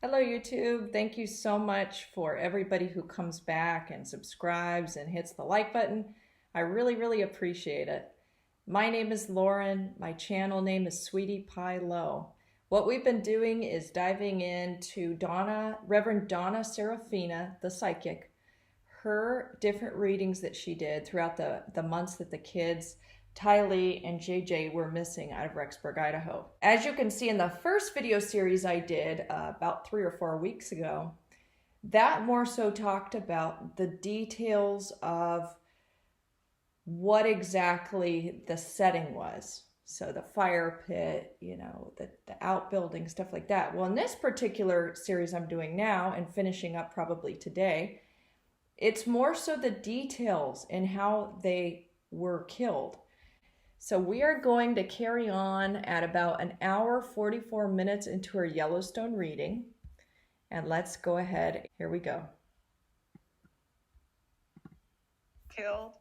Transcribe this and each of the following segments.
Hello, YouTube. Thank you so much for everybody who comes back and subscribes and hits the like button. I really appreciate it. My name is Lauren. My channel name is Sweetie Pie Low. What we've been doing is diving into Reverend Donna Serafina, the psychic, her different readings that she did throughout the months that the kids Tylee and JJ were missing out of Rexburg, Idaho. As you can see in the first video series I did about 3 or 4 weeks ago, that more so talked about the details of what exactly the setting was. So the fire pit, the outbuilding, stuff like that. Well, in this particular series I'm doing now and finishing up probably today, it's more so the details and how they were killed. So we are going to carry on at about an hour, 44 minutes into our Yellowstone reading. And let's go ahead. Here we go. Killed.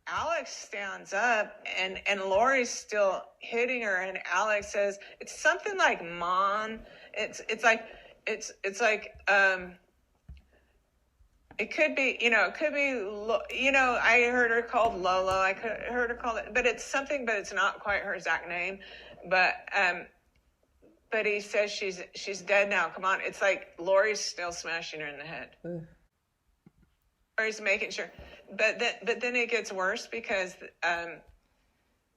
Alex stands up and Lori's still hitting her, and Alex says, it's something like Mom. It's like it could be, I heard her called Lolo. I heard her called it, but it's something, but it's not quite her exact name. But he says she's dead now. Come on. It's like Lori's still smashing her in the head. Lori's making sure. But then it gets worse because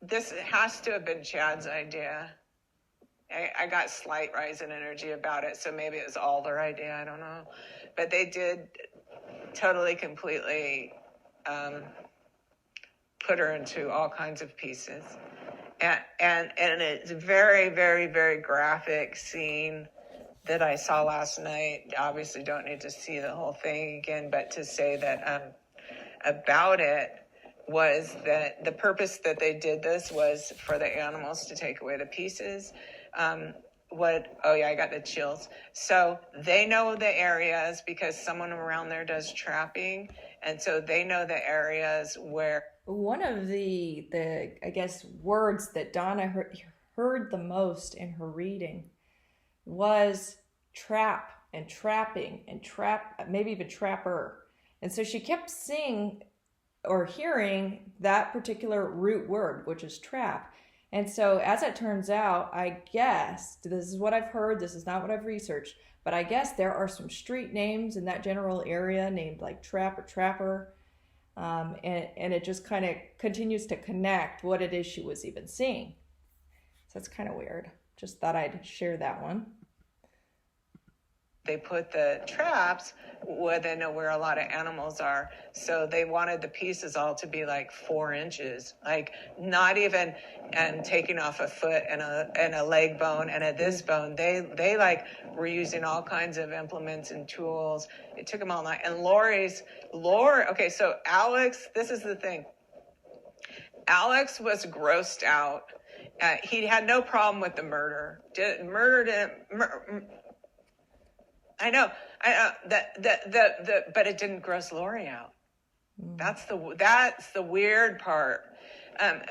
this has to have been Chad's idea. I got slight rise in energy about it, so maybe it was all their idea. I don't know. But they did totally, completely put her into all kinds of pieces. And it's a very graphic scene that I saw last night. Obviously don't need to see the whole thing again, but to say that about it was that the purpose that they did this was for the animals to take away the pieces. I got the chills. So they know the areas because someone around there does trapping. And so they know the areas where. One of the I guess, words that Donna heard the most in her reading was trap and trapping and maybe even trapper. And so she kept seeing or hearing that particular root word, which is trap. And so as it turns out, I guess, this is what I've heard, this is not what I've researched, but I guess there are some street names in that general area named like Trap or Trapper. And it just kind of continues to connect what it is she was even seeing. So it's kind of weird. Just thought I'd share that one. They put the traps where they know where a lot of animals are. So they wanted the pieces all to be like 4 inches, like not even, and taking off a foot and a leg bone and a this bone. They like were using all kinds of implements and tools. It took them all night. And Lori, okay, so Alex, this is the thing. Alex was grossed out. He had no problem with the murder. I know but it didn't gross Lori out. That's the weird part.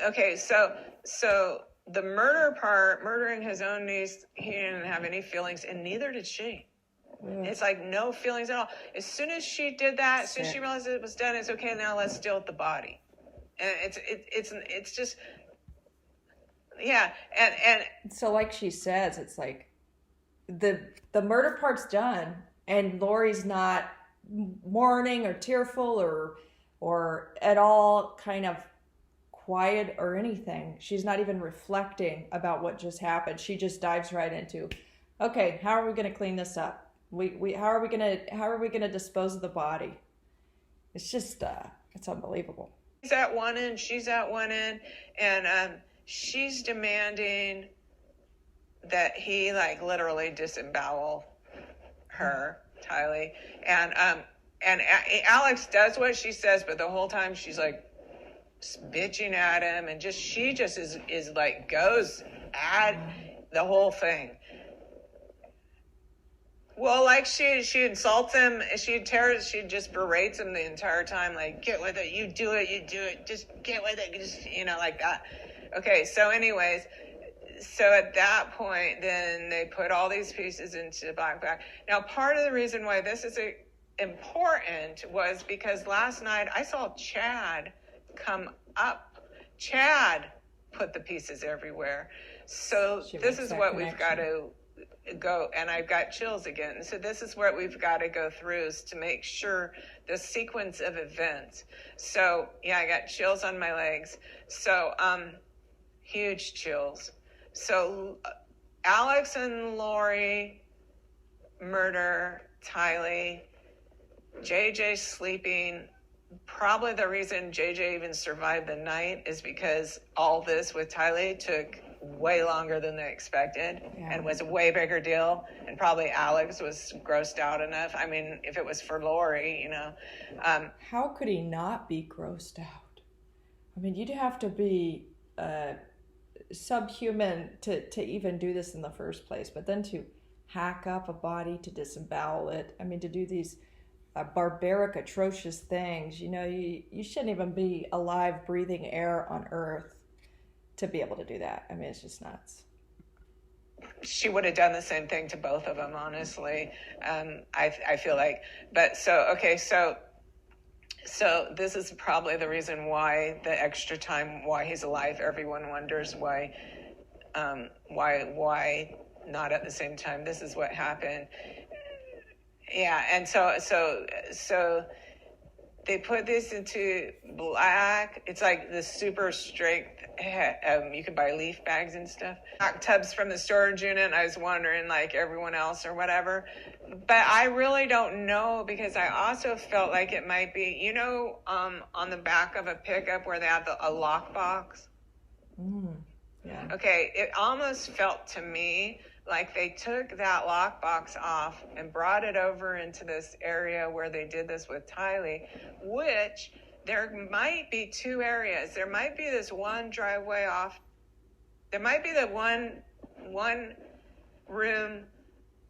Okay, so the murder part, murdering his own niece, he didn't have any feelings, and neither did she. It's like no feelings at all. As soon as she did that, as soon as she realized it was done, it's okay. Now let's deal with the body. And it's just, yeah. And so, like she says, it's like, the murder part's done and Lori's not mourning or tearful or at all kind of quiet or anything. She's not even reflecting about what just happened. She just dives right into, okay, how are we going to clean this up? How are we going to dispose of the body? It's just it's unbelievable. He's at one end, she's at one end, and she's demanding that he like literally disembowel her, Tylee, and Alex does what she says, but the whole time she's like bitching at him, and she just is like goes at the whole thing. Well, like she insults him, she just berates him the entire time, like, get with it, you do it, just get with it, just, like that. Okay, so anyways, so at that point, then they put all these pieces into the black bag. Now, part of the reason why this is important was because last night I saw Chad come up. Chad put the pieces everywhere. So this is what we've got to go, and I've got chills again. So this is what we've got to go through, is to make sure the sequence of events. So yeah, I got chills on my legs. So huge chills. So Alex and Lori murder Tylee. JJ sleeping. Probably the reason JJ even survived the night is because all this with Tylee took way longer than they expected, and was a way bigger deal. And probably Alex was grossed out enough. I mean, if it was for Lori, you know. How could he not be grossed out? I mean, you'd have to be subhuman to even do this in the first place. But then to hack up a body, to disembowel it, I mean, to do these barbaric, atrocious things, you know, you shouldn't even be alive, breathing air on Earth to be able to do that. I mean, it's just nuts. She would have done the same thing to both of them, honestly. I feel like, but so this is probably the reason why the extra time, why he's alive. Everyone wonders why not at the same time. This is what happened. Yeah, and so they put this into black. It's like the super strength. You can buy leaf bags and stuff. Hot tubs from the storage unit. I was wondering, like everyone else or whatever. But I really don't know, because I also felt like it might be, you know, on the back of a pickup where they have a lockbox. Yeah. Okay, it almost felt to me like they took that lockbox off and brought it over into this area where they did this with Tylee, which there might be two areas. There might be this one driveway off. There might be the one room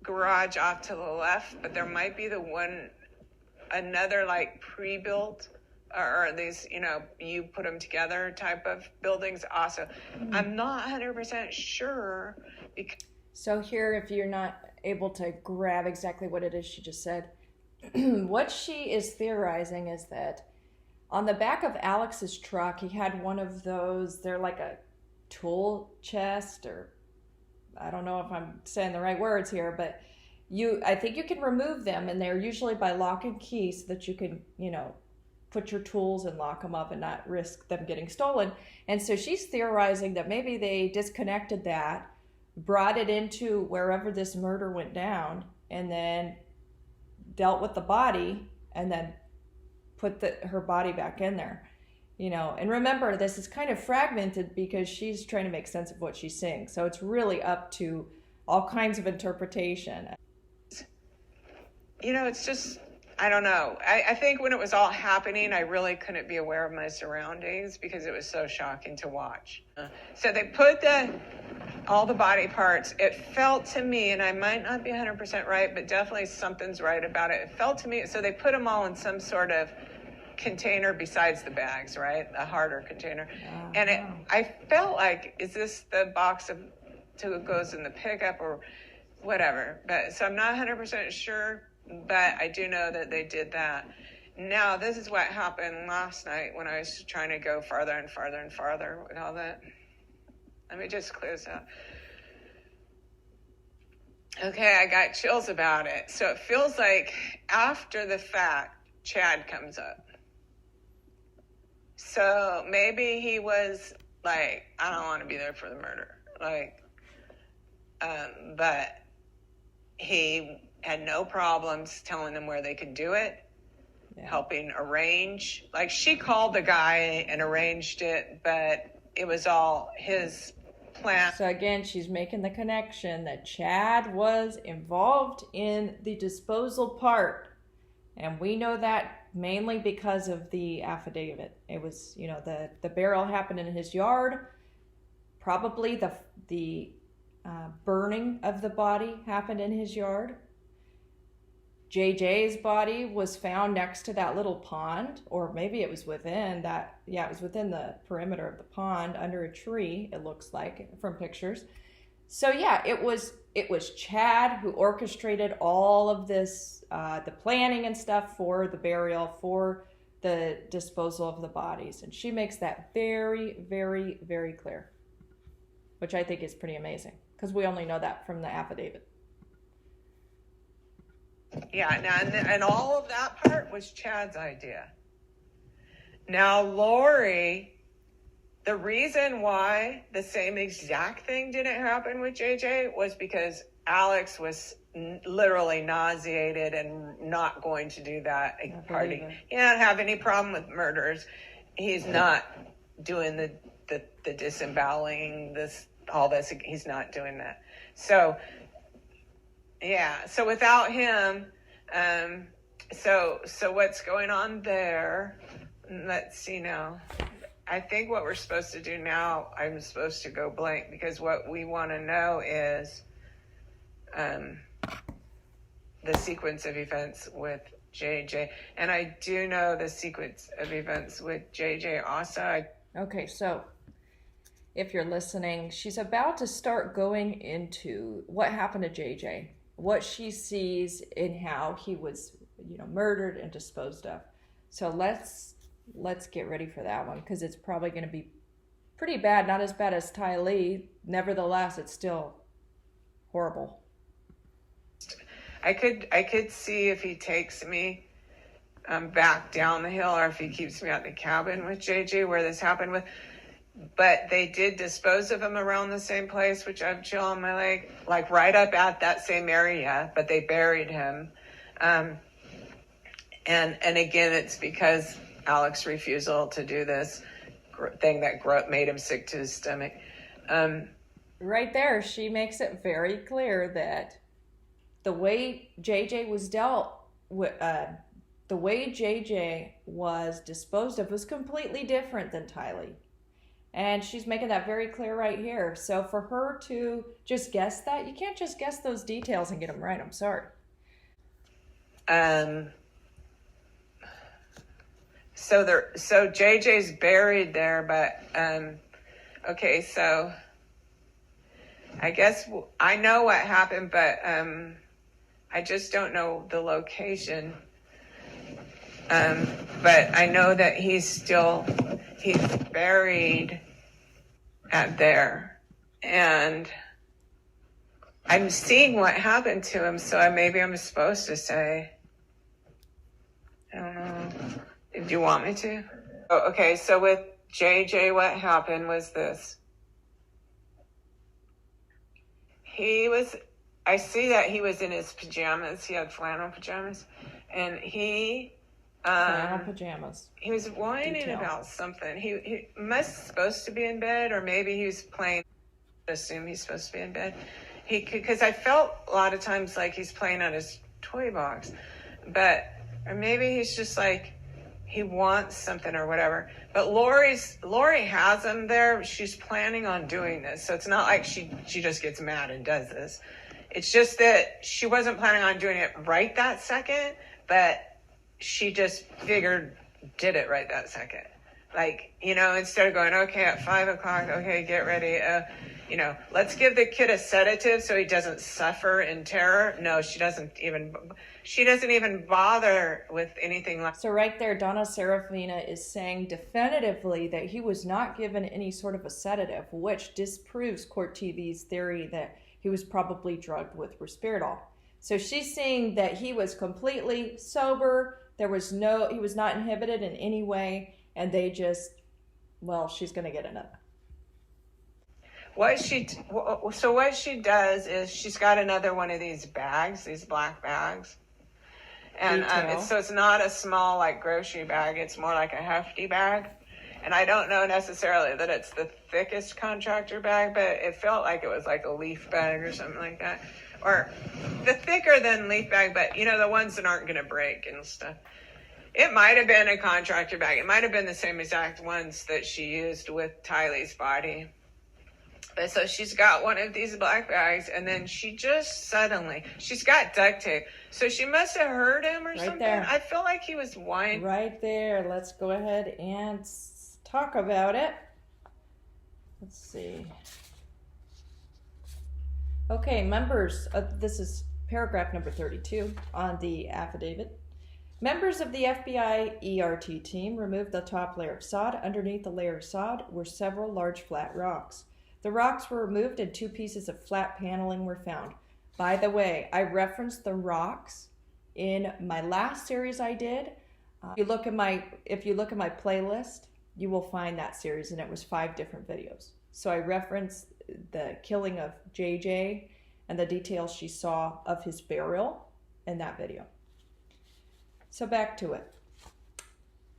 garage off to the left, but there might be another like pre-built or these, you know, you put them together type of buildings also. I'm not 100% sure. So here, if you're not able to grab exactly what it is she just said, what she is theorizing is that on the back of Alex's truck, he had one of those, they're like a tool chest, or I don't know if I'm saying the right words here, but I think you can remove them, and they're usually by lock and key, so that you can, you know, put your tools and lock them up and not risk them getting stolen. And so she's theorizing that maybe they disconnected that, brought it into wherever this murder went down, and then dealt with the body, and then put her body back in there, you know. And remember, this is kind of fragmented because she's trying to make sense of what she's seeing, so it's really up to all kinds of interpretation. You know, it's just, I don't know. I think when it was all happening, I really couldn't be aware of my surroundings because it was so shocking to watch. So they put all the body parts. It felt to me, and I might not be 100% right, but definitely something's right about it. It felt to me, so they put them all in some sort of container besides the bags, right? A harder container. And I felt like, is this the box of two goes in the pickup or whatever? But so I'm not 100% sure, but I do know that they did that. Now, this is what happened last night when I was trying to go farther and farther and farther with all that. Let me just clear this up. Okay, I got chills about it. So it feels like after the fact, Chad comes up. So maybe he was like, I don't want to be there for the murder. Like, but he had no problems telling them where they could do it, helping arrange. Like, she called the guy and arranged it, but it was all his plan. So again, she's making the connection that Chad was involved in the disposal part. And we know that mainly because of the affidavit. It was, you know, the burial happened in his yard. Probably the burning of the body happened in his yard. JJ's body was found next to that little pond, or maybe it was within that. Yeah, it was within the perimeter of the pond under a tree, it looks like from pictures. So yeah, it was Chad who orchestrated all of this, the planning and stuff for the burial, for the disposal of the bodies, and she makes that very, very, very clear, which I think is pretty amazing because we only know that from the affidavit. Yeah, and all of that part was Chad's idea. Now, Lori, the reason why the same exact thing didn't happen with JJ was because Alex was literally nauseated and not going to do that party. He didn't have any problem with murders. He's not doing the disemboweling, all this. He's not doing that. So, yeah. So without him, so what's going on there? Let's see now. I think what we're supposed to do now, I'm supposed to go blank because what we want to know is the sequence of events with JJ. And I do know the sequence of events with JJ also. Okay, so if you're listening, she's about to start going into what happened to JJ, what she sees in how he was, murdered and disposed of. So let's get ready for that one because it's probably going to be pretty bad. Not as bad as Tylee. Nevertheless, it's still horrible. I could see if he takes me back down the hill or if he keeps me at the cabin with JJ where this happened with. But they did dispose of him around the same place, which I've chill on my leg, like right up at that same area, but they buried him. And again, it's because Alex's refusal to do this thing that made him sick to his stomach. Right there, she makes it very clear that the way JJ was dealt with, the way JJ was disposed of was completely different than Tylee. And she's making that very clear right here. So for her to just guess that, you can't just guess those details and get them right. I'm sorry. So JJ's buried there, but okay. So I guess I know what happened, but I just don't know the location. But I know that he's buried at there, and I'm seeing what happened to him. So maybe I'm supposed to say, I don't know. Do you want me to? Oh, okay. So with JJ, what happened was this. I see that he was in his pajamas. He had flannel pajamas, and flannel pajamas. He was whining about something. He must supposed to be in bed, or maybe he was playing. I assume he's supposed to be in bed. Because I felt a lot of times like he's playing on his toy box, or maybe he's just like he wants something or whatever. But Lori has him there. She's planning on doing this, so it's not like she just gets mad and does this. It's just that she wasn't planning on doing it right that second, but she just did it right that second. Like, instead of going, okay, at 5:00, okay, get ready. Let's give the kid a sedative so he doesn't suffer in terror. No, she doesn't even bother with anything like. So right there, Donna Serafina is saying definitively that he was not given any sort of a sedative, which disproves Court TV's theory that he was probably drugged with Risperdal. So she's saying that he was completely sober. He was not inhibited in any way, and they just, she's going to get another. What she does is she's got another one of these bags, these black bags. And so it's not a small like grocery bag. It's more like a hefty bag. And I don't know necessarily that it's the thickest contractor bag, but it felt like it was like a leaf bag or something like that. Or the thicker than leaf bag, but the ones that aren't going to break and stuff. It might have been a contractor bag. It might have been the same exact ones that she used with Tylee's body. But so she's got one of these black bags, and then she's got duct tape. So she must have heard him or something. There. I feel like he was whining. Right there. Let's go ahead and talk about it. Let's see. Okay, members, this is paragraph number 32 on the affidavit. Members of the FBI ERT team removed the top layer of sod. Underneath the layer of sod were several large flat rocks. The rocks were removed and 2 pieces of flat paneling were found. By the way, I referenced the rocks in my last series I did. If you look at my playlist, you will find that series, and it was 5 different videos. So I referenced the killing of JJ and the details she saw of his burial in that video. So back to it.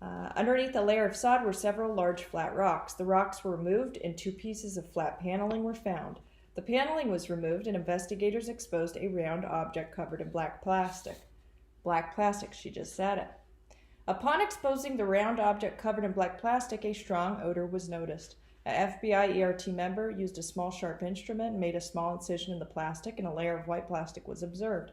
Underneath the layer of sod were several large flat rocks. The rocks were removed and 2 pieces of flat paneling were found. The paneling was removed and investigators exposed a round object covered in black plastic. Black plastic, she just said it. Upon exposing the round object covered in black plastic, a strong odor was noticed. An FBI ERT member used a small sharp instrument and made a small incision in the plastic, and a layer of white plastic was observed.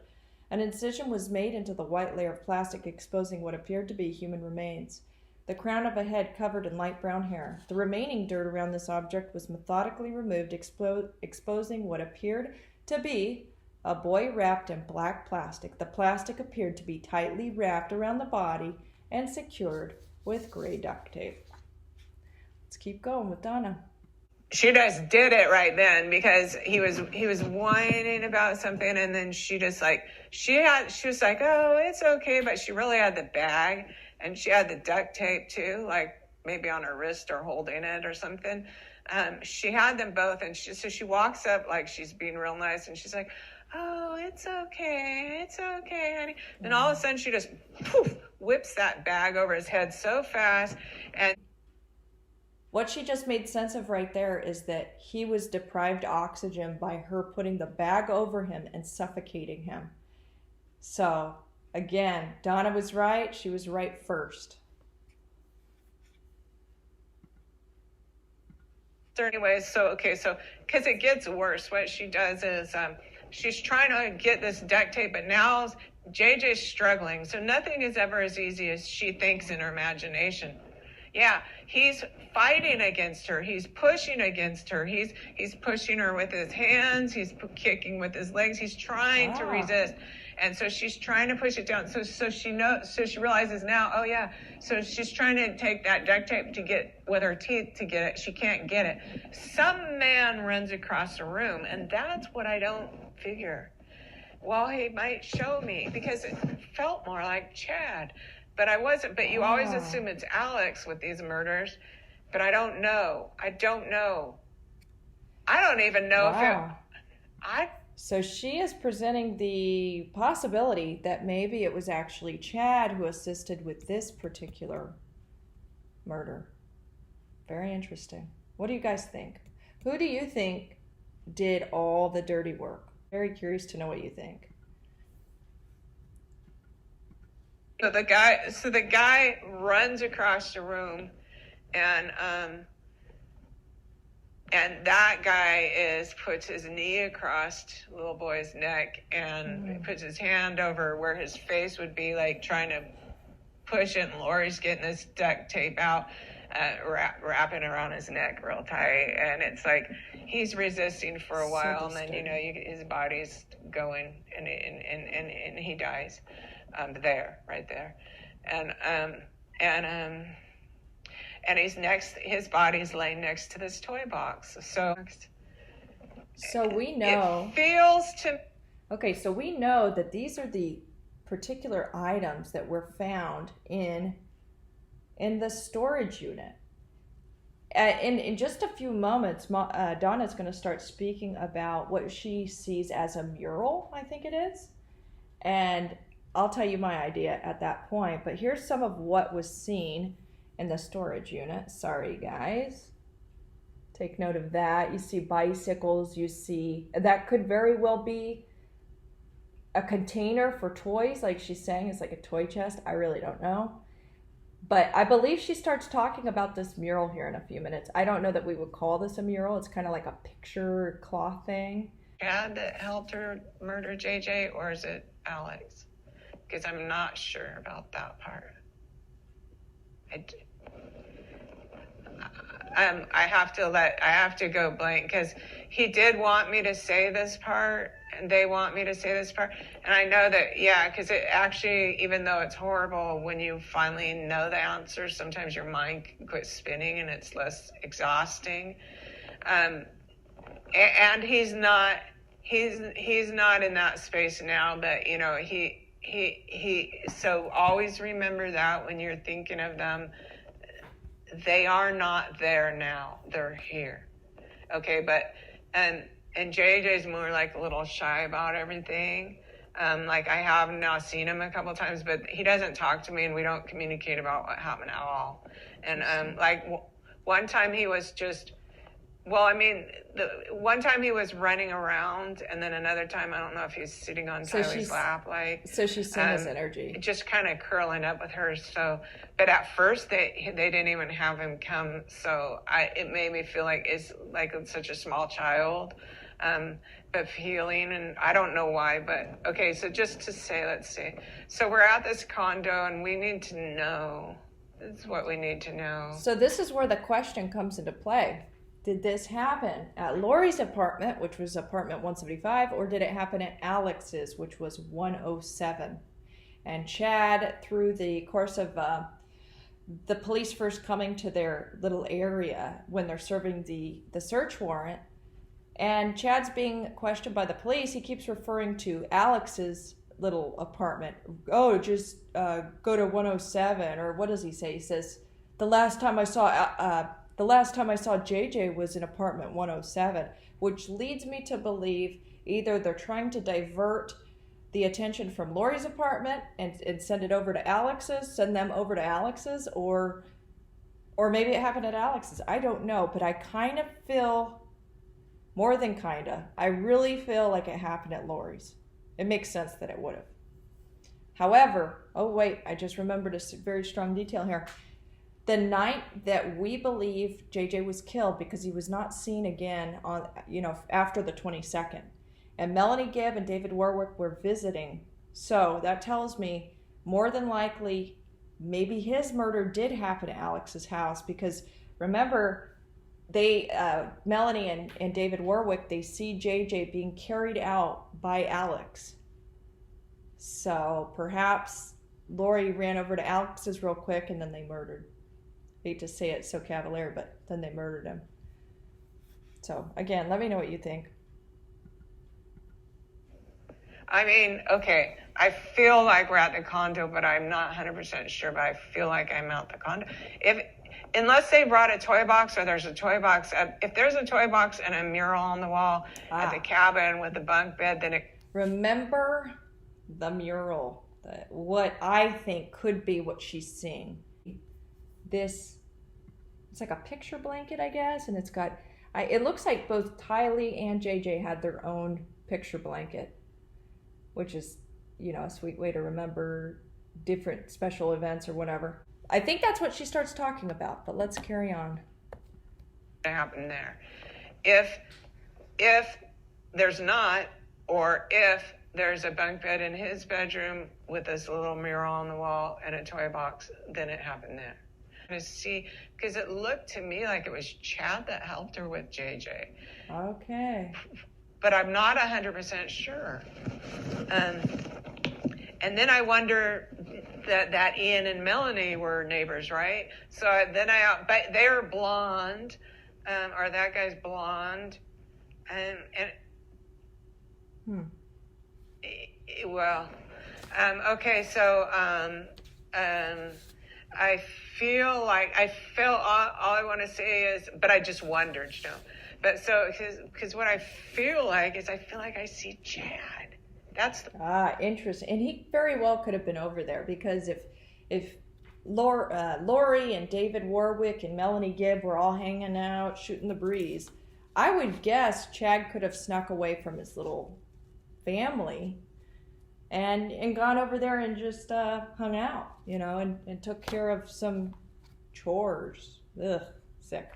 An incision was made into the white layer of plastic, exposing what appeared to be human remains. The crown of a head covered in light brown hair. The remaining dirt around this object was methodically removed, exposing what appeared to be a boy wrapped in black plastic. The plastic appeared to be tightly wrapped around the body and secured with gray duct tape. Let's keep going with Donna. She just did it right then because he was whining about something, and then she just like she was like, oh, it's okay, but she really had the bag and she had the duct tape too, like maybe on her wrist or holding it or something. She had them both, and so she walks up like she's being real nice, and she's like, oh, it's okay, honey. And all of a sudden she just poof, whips that bag over his head so fast. And what she just made sense of right there is that he was deprived oxygen by her putting the bag over him and suffocating him. So, again, Donna was right. She was right first. Anyways, so because it gets worse, what she does is she's trying to get this duct tape, but now JJ's struggling. So nothing is ever as easy as she thinks in her imagination. Yeah, he's fighting against her. He's pushing against her. He's pushing her with his hands. He's kicking with his legs. He's trying to resist. And so she's trying to push it down. So she realizes now, oh yeah. So she's trying to take that duct tape to get with her teeth to get it. She can't get it. Some man runs across the room, and that's what I don't figure. Well, he might show me because it felt more like Chad. But I wasn't. But you always assume it's Alex with these murders. But I don't know. I don't even know if So she is presenting the possibility that maybe it was actually Chad who assisted with this particular murder. Very interesting. What do you guys think? Who do you think did all the dirty work? Very curious to know what you think. So the guy runs across the room, and that guy puts his knee across the little boy's neck and puts his hand over where his face would be, like trying to push it. And Lori's getting this duct tape out, wrapping around his neck real tight, and it's like he's resisting for a while, and then his body's going, and he dies. Right there, and his body's laying next to this toy box. So we know it feels to. Okay, so we know that these are the particular items that were found in the storage unit. In just a few moments, Donna's going to start speaking about what she sees as a mural, I think it is, and I'll tell you my idea at that point, but here's some of what was seen in the storage unit. Sorry, guys. Take note of that. You see bicycles. You see that could very well be a container for toys, like she's saying. It's like a toy chest. I really don't know. But I believe she starts talking about this mural here in a few minutes. I don't know that we would call this a mural. It's kind of like a picture cloth thing. Chad that helped her murder JJ, or is it Alex? Because I'm not sure about that part. I have to go blank because he did want me to say this part, and they want me to say this part. And I know that, yeah, because it actually, even though it's horrible, when you finally know the answer, sometimes your mind quits spinning and it's less exhausting. And he's not in that space now, but you know, so always remember that when you're thinking of them, they are not there now, they're here. Okay, but and JJ's more like a little shy about everything. Like I have now seen him a couple times, but he doesn't talk to me and we don't communicate about what happened at all. And one time he was just, one time he was running around, and then another time I don't know if he was sitting on Tylee's lap, so she's seeing his energy, just kind of curling up with her. So, but at first they didn't even have him come, so it made me feel like it's like such a small child, but feeling, and I don't know why, but okay. So just to say, let's see. So we're at this condo, and we need to know. This is what we need to know. So this is where the question comes into play. Did this happen at Lori's apartment, which was apartment 175, or did it happen at Alex's, which was 107? And Chad, through the course of the police first coming to their little area when they're serving the search warrant, and Chad's being questioned by the police, he keeps referring to Alex's little apartment. Oh, just go to 107, or what does he say? He says, the last time I saw JJ was in apartment 107, which leads me to believe either they're trying to divert the attention from Lori's apartment and send them over to Alex's, or maybe it happened at Alex's. I don't know, but I kind of feel, more than kinda, I really feel like it happened at Lori's. It makes sense that it would have. However, oh wait, I just remembered a very strong detail here. The night that we believe JJ was killed, because he was not seen again on, after the 22nd, and Melanie Gibb and David Warwick were visiting. So that tells me more than likely maybe his murder did happen at Alex's house, because remember, Melanie and David Warwick, they see JJ being carried out by Alex. So perhaps Lori ran over to Alex's real quick and then they murdered. Hate to say it so cavalier, but then they murdered him. So again, let me know what you think. I mean, okay, I feel like we're at the condo, but I'm not 100% sure, but I feel like I'm at the condo. Unless they brought a toy box, or there's a toy box. If there's a toy box and a mural on the wall at the cabin with the bunk bed, then it... Remember the mural, what I think could be what she's seeing. It's like a picture blanket, I guess, and it's got, it looks like both Tylee and JJ had their own picture blanket, which is, a sweet way to remember different special events or whatever. I think that's what she starts talking about, but let's carry on. What happened there? If there's not, or if there's a bunk bed in his bedroom with this little mural on the wall and a toy box, then it happened there. To see, because it looked to me like it was Chad that helped her with JJ. Okay. But I'm not 100% sure. And then I wonder that Ian and Melanie were neighbors, right? So then but they're blonde, or that guy's blonde, okay, so I feel like all I want to say is, but I just wondered, But so, because what I feel like is, I feel like I see Chad. That's interesting. And he very well could have been over there, because if Lori and David Warwick and Melanie Gibb were all hanging out, shooting the breeze, I would guess Chad could have snuck away from his little family and gone over there and just hung out, and took care of some chores. Ugh, sick.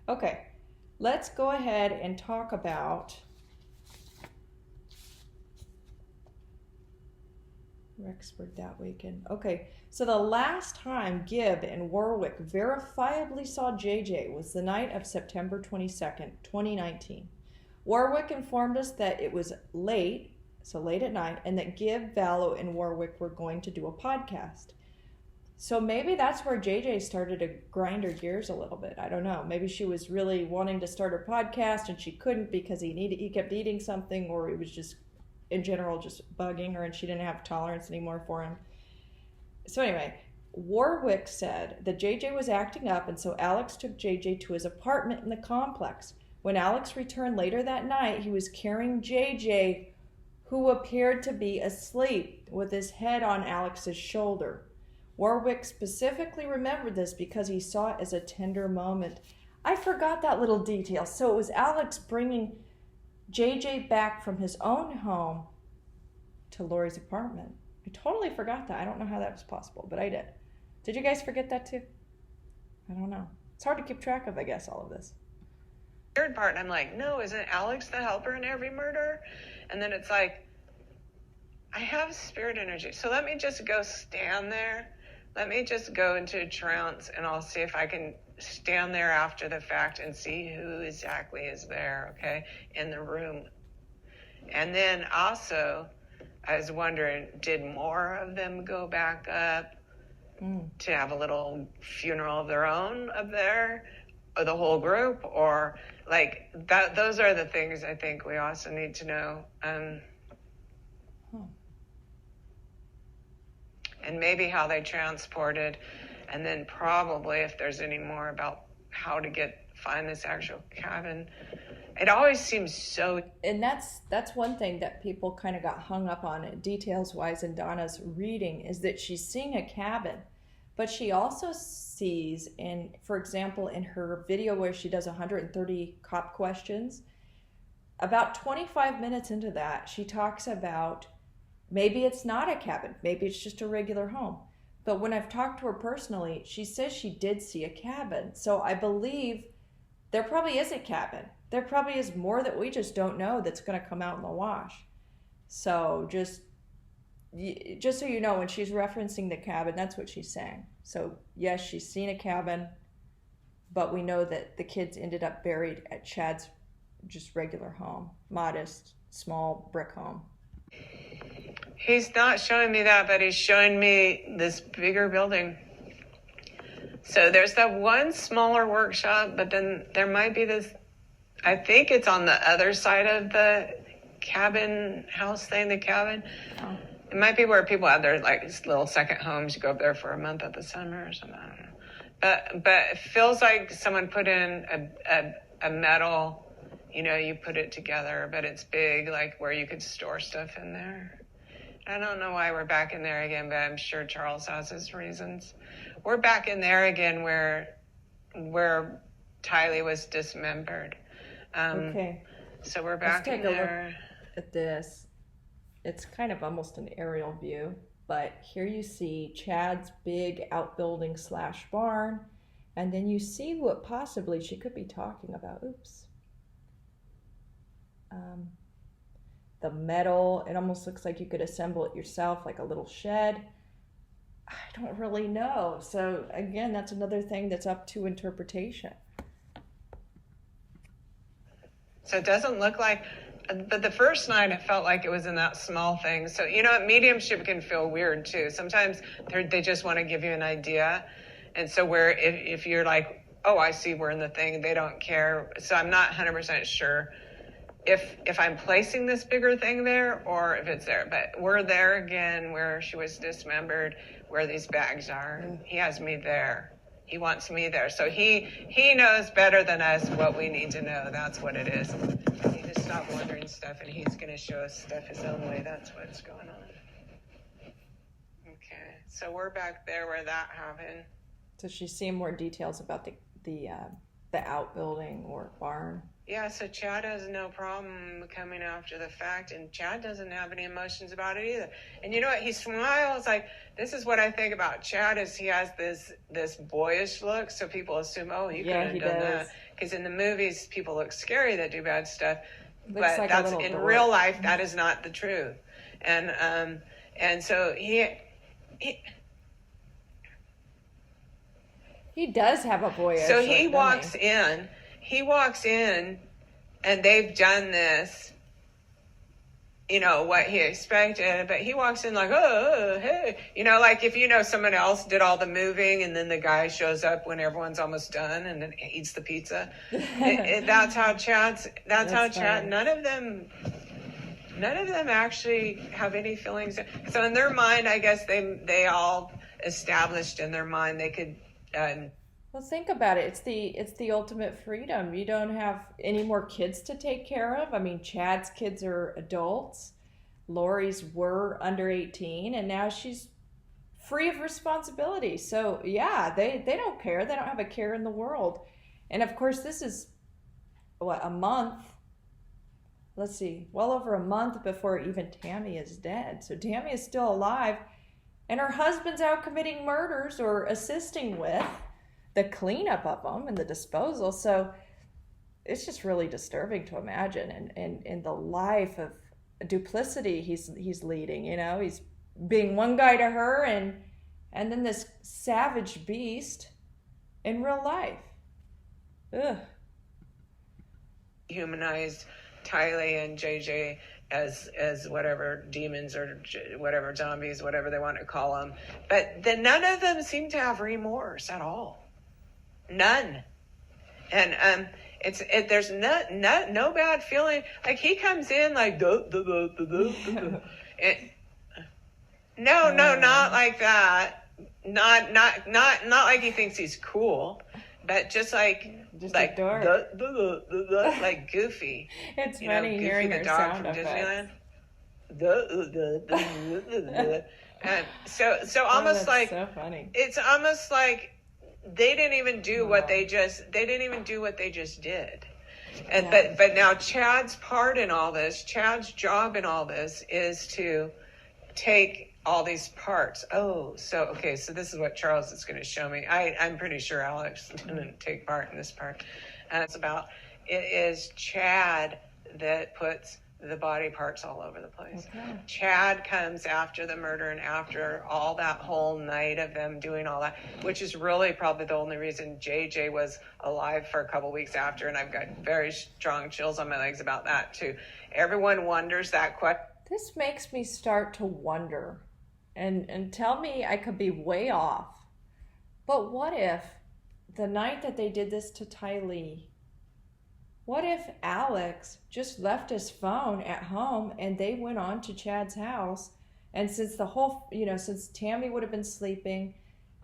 Okay, let's go ahead and talk about Rexburg that weekend. Okay, so the last time Gibb and Warwick verifiably saw JJ was the night of September 22nd, 2019. Warwick informed us that it was late, so late at night, and that Gibb, Vallow, and Warwick were going to do a podcast. So maybe that's where JJ started to grind her gears a little bit. I don't know. Maybe she was really wanting to start her podcast and she couldn't because he kept eating something, or he was just in general just bugging her and she didn't have tolerance anymore for him. So anyway, Warwick said that JJ was acting up, and so Alex took JJ to his apartment in the complex. When Alex returned later that night, he was carrying JJ, who appeared to be asleep with his head on Alex's shoulder. Warwick specifically remembered this because he saw it as a tender moment. I forgot that little detail. So it was Alex bringing JJ back from his own home to Lori's apartment. I totally forgot that. I don't know how that was possible, but I did. Did you guys forget that too? I don't know. It's hard to keep track of, I guess, all of this. Weird part, and I'm like, no, isn't Alex the helper in every murder? And then it's like, I have spirit energy, so let me just go stand there. Let me just go into a trance, and I'll see if I can stand there after the fact and see who exactly is there, okay, in the room. And then also, I was wondering, did more of them go back up to have a little funeral of their own up there, or the whole group, or like that? Those are the things I think we also need to know. And maybe how they transported, and then probably if there's any more about how to find this actual cabin. It always seems so. And that's one thing that people kind of got hung up on details wise in Donna's reading, is that she's seeing a cabin, but she also sees, for example, in her video where she does 130 cop questions, about 25 minutes into that, she talks about maybe it's not a cabin. Maybe it's just a regular home. But when I've talked to her personally, she says she did see a cabin. So I believe there probably is a cabin. There probably is more that we just don't know that's going to come out in the wash. So just so you know, when she's referencing the cabin, that's what she's saying. So yes, she's seen a cabin, but we know that the kids ended up buried at Chad's just regular home. Modest, small brick home. He's not showing me that, but he's showing me this bigger building. So there's that one smaller workshop, but then there might be this, I think it's on the other side of the cabin house thing, the cabin. Oh. It might be where people have their like little second homes. You go up there for a month at the summer or something. I don't know. But it feels like someone put in a metal, you put it together, but it's big, like where you could store stuff in there. I don't know why we're back in there again, but I'm sure Charles has his reasons. We're back in there again where Tylee was dismembered. Okay. So we're back in there. Look at this. It's kind of almost an aerial view, but here you see Chad's big outbuilding / barn, and then you see what possibly she could be talking about. Oops. The metal, it almost looks like you could assemble it yourself, like a little shed. I don't really know. So again, that's another thing that's up to interpretation. So it doesn't look like, but the first night I felt like it was in that small thing. So, mediumship can feel weird too. Sometimes they just want to give you an idea. And so if you're like, oh, I see we're in the thing, they don't care. So I'm not 100% sure if I'm placing this bigger thing there or if it's there. But we're there again where she was dismembered, where these bags are. He has me there. He wants me there. So he knows better than us what we need to know. That's what it is. We need to stop wondering stuff, and he's going to show us stuff his own way. That's what's going on. Okay. So we're back there where that happened. So she's seeing more details about the outbuilding or barn. Yeah, so Chad has no problem coming after the fact, and Chad doesn't have any emotions about it either. And you know what? He smiles. Like, this is what I think about Chad, is he has this boyish look, so people assume, oh, you couldn't have done that. Because in the movies, people look scary that do bad stuff. But like that's in real life, that is not the truth. And And so he does have a boyish. So he walks in, and they've done this, what he expected, but he walks in like, oh, hey, like if someone else did all the moving and then the guy shows up when everyone's almost done and then eats the pizza. That's how Chad, none of them actually have any feelings. So in their mind, I guess they all established in their mind they could. Well, think about it. It's the ultimate freedom. You don't have any more kids to take care of. I mean, Chad's kids are adults. Lori's were under 18, and now she's free of responsibility. So yeah, they don't care. They don't have a care in the world. And of course, this is a month. Let's see, well over a month before even Tammy is dead. So Tammy is still alive, and her husband's out committing murders or assisting with the cleanup of them and the disposal. So it's just really disturbing to imagine, and the life of duplicity he's leading. He's being one guy to her, and then this savage beast in real life. Ugh. Humanized Tylee and JJ as whatever demons or whatever zombies, whatever they want to call them, but then none of them seem to have remorse at all. None. And there's no bad feeling. Like he comes in like no, not like that. Not like he thinks he's cool, but just like a dork. Like Goofy. It's funny hearing Goofy the her dog sound from effects. Disneyland. And so almost like so funny. It's almost like they didn't even do what they just did. And but now Chad's part in all this, Chad's job in all this is to take all these parts. So this is what Charles is going to show me. I'm pretty sure Alex didn't take part in this part. And it is Chad that puts the body parts all over the place. Okay. Chad comes after the murder and after all that whole night of them doing all that, which is really probably the only reason JJ was alive for a couple weeks after, and I've got very strong chills on my legs about that too. Everyone wonders that question. This makes me start to wonder, and tell me I could be way off, but what if the night that they did this to Tylee, what if Alex just left his phone at home and they went on to Chad's house, and since since Tammy would have been sleeping,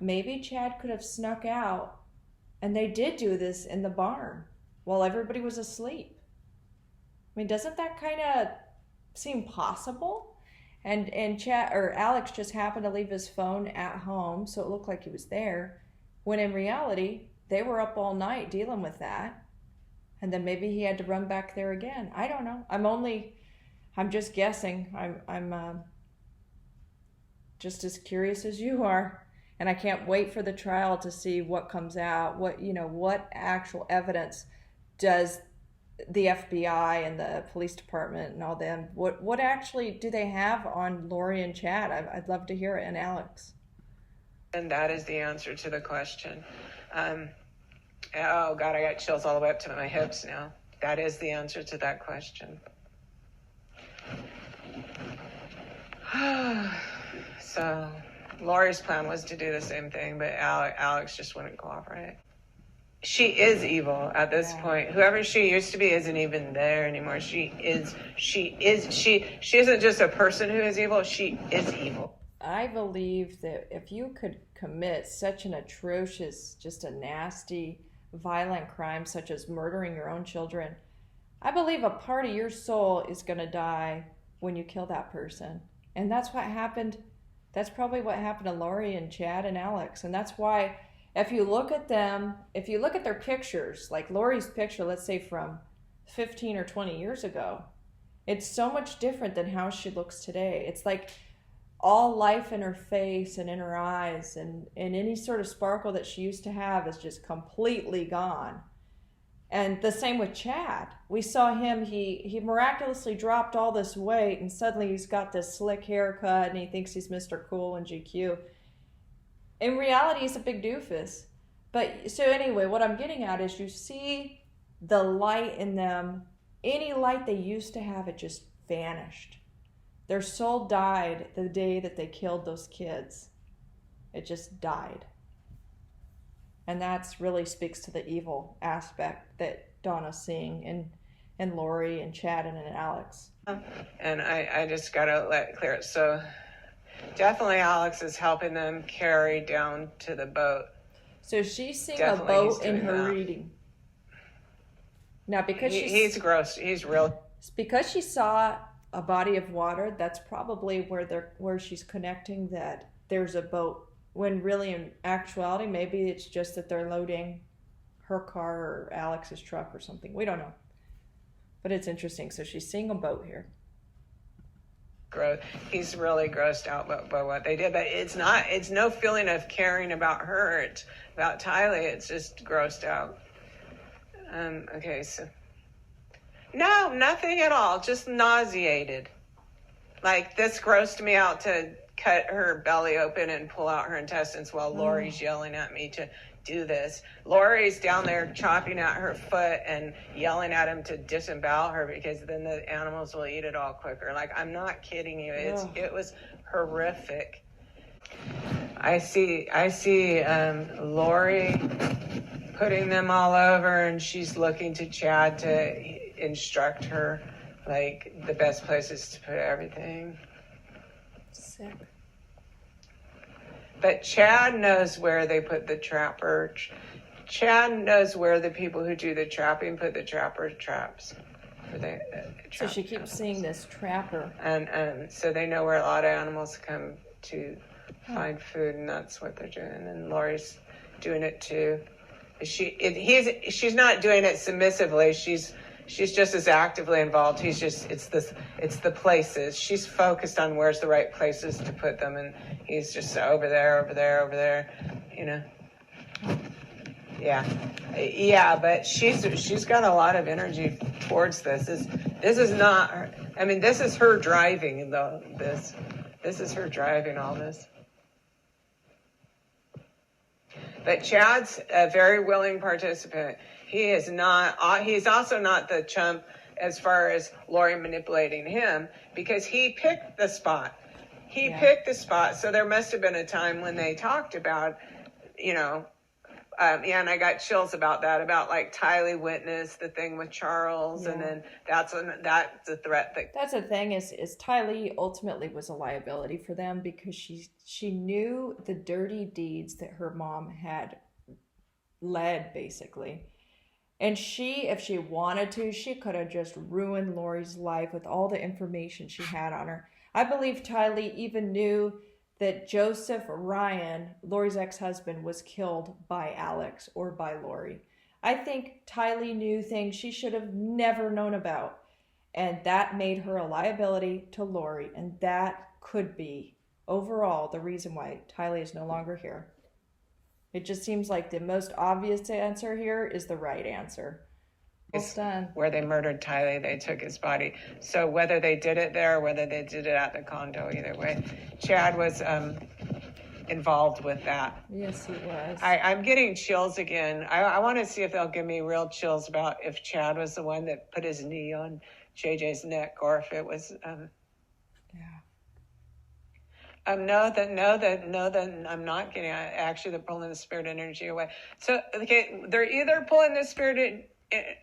maybe Chad could have snuck out, and they did do this in the barn while everybody was asleep. I mean, doesn't that kind of seem possible? And Chad or Alex just happened to leave his phone at home, so it looked like he was there, when in reality they were up all night dealing with that. And then maybe he had to run back there again. I don't know. I'm just guessing. I'm just as curious as you are. And I can't wait for the trial to see what comes out. What actual evidence does the FBI and the police department and all them, what actually do they have on Lori and Chad? I'd love to hear it. And Alex. And that is the answer to the question. Oh, God, I got chills all the way up to my hips now. That is the answer to that question. So Lori's plan was to do the same thing, but Alex just wouldn't cooperate. She is evil at this point. Whoever she used to be isn't even there anymore. She isn't just a person who is evil. She is evil. I believe that if you could commit such an atrocious, just a nasty, violent crime such as murdering your own children, I believe a part of your soul is going to die when you kill that person. And that's what happened. That's probably what happened to Lori and Chad and Alex. And that's why if you look at their pictures, like Lori's picture, let's say from 15 or 20 years ago, it's so much different than how she looks today. It's like all life in her face and in her eyes, and any sort of sparkle that she used to have is just completely gone. And the same with Chad. We saw him, he miraculously dropped all this weight and suddenly he's got this slick haircut and he thinks he's Mr. Cool and GQ. In reality, he's a big doofus. But so anyway, what I'm getting at is you see the light in them. Any light they used to have, it just vanished. Their soul died the day that they killed those kids. It just died. And that's really speaks to the evil aspect that Donna's seeing in Lori and Chad and in Alex. And I just got to let it clear. So definitely Alex is helping them carry down to the boat. So she's seeing Definitely a boat in her that. reading. Now, because he's gross. He's real. Because she saw a body of water, that's probably where she's connecting that there's a boat. When really, in actuality, maybe it's just that they're loading her car or Alex's truck or something. We don't know. But it's interesting. So she's seeing a boat here. Gross. He's really grossed out by what they did. But it's no feeling of caring about her. It's about Tylee. It's just grossed out. Okay, so. No, nothing at all. Just nauseated. Like, this grossed me out to cut her belly open and pull out her intestines while Lori's yelling at me to do this. Lori's down there chopping at her foot and yelling at him to disembowel her because then the animals will eat it all quicker. Like, I'm not kidding you. It was horrific. I see Lori putting them all over, and she's looking to Chad to instruct her, like, the best places to put everything. Sick. But Chad knows where they put the trapper. Chad knows where the people who do the trapping put the trapper traps. So she keeps seeing this trapper. And so they know where a lot of animals come to find food, and that's what they're doing. And Lori's doing it too. She's not doing it submissively. She's just as actively involved. It's the places. She's focused on where's the right places to put them, and he's just over there, you know. Yeah, but she's got a lot of energy towards this. This is not her. I mean, this is her driving though. This is her driving all this. But Chad's a very willing participant. He is not. He's also not the chump as far as Lori manipulating him, because he picked the spot. He picked the spot. So there must have been a time when they talked about, you know. And I got chills about that, about like Tylee witnessed the thing with Charles, and then that's a threat. That's the thing is Tylee ultimately was a liability for them because she knew the dirty deeds that her mom had led, basically. And if she wanted to, she could have just ruined Lori's life with all the information she had on her. I believe Tylee even knew that Joseph Ryan, Lori's ex-husband, was killed by Alex or by Lori. I think Tylee knew things she should have never known about. And that made her a liability to Lori. And that could be, overall, the reason why Tylee is no longer here. It just seems like the most obvious answer here is the right answer. Well done. Where they murdered Tylee, they took his body. So whether they did it there or whether they did it at the condo, either way, Chad was involved with that. Yes, he was. I'm getting chills again. I want to see if they'll give me real chills about if Chad was the one that put his knee on JJ's neck, or if it was. No, I'm not getting. Actually, they're pulling the spirit energy away. So, okay, they're either pulling the spirit.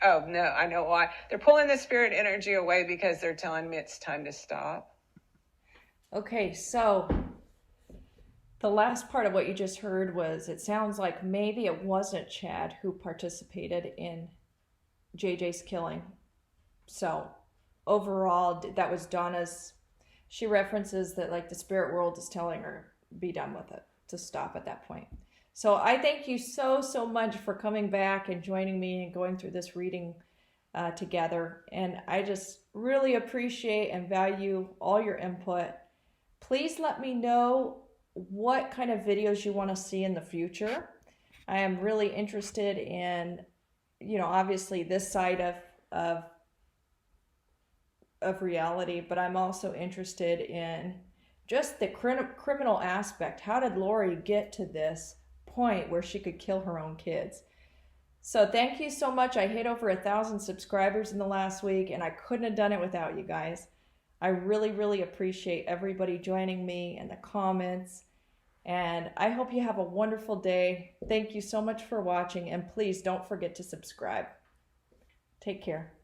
Oh no, I know why. They're pulling the spirit energy away because they're telling me it's time to stop. Okay, so the last part of what you just heard was it sounds like maybe it wasn't Chad who participated in JJ's killing. So overall, that was Donna's. She references that like the spirit world is telling her be done with it, to stop at that point. So I thank you so much for coming back and joining me and going through this reading together. And I just really appreciate and value all your input. Please let me know what kind of videos you want to see in the future. I am really interested in obviously this side of of reality, but I'm also interested in just the criminal aspect. How did Lori get to this point where she could kill her own kids? So thank you so much. I hit over 1,000 subscribers in the last week, and I couldn't have done it without you guys. I really, really appreciate everybody joining me and the comments. And I hope you have a wonderful day. Thank you so much for watching, and please don't forget to subscribe. Take care.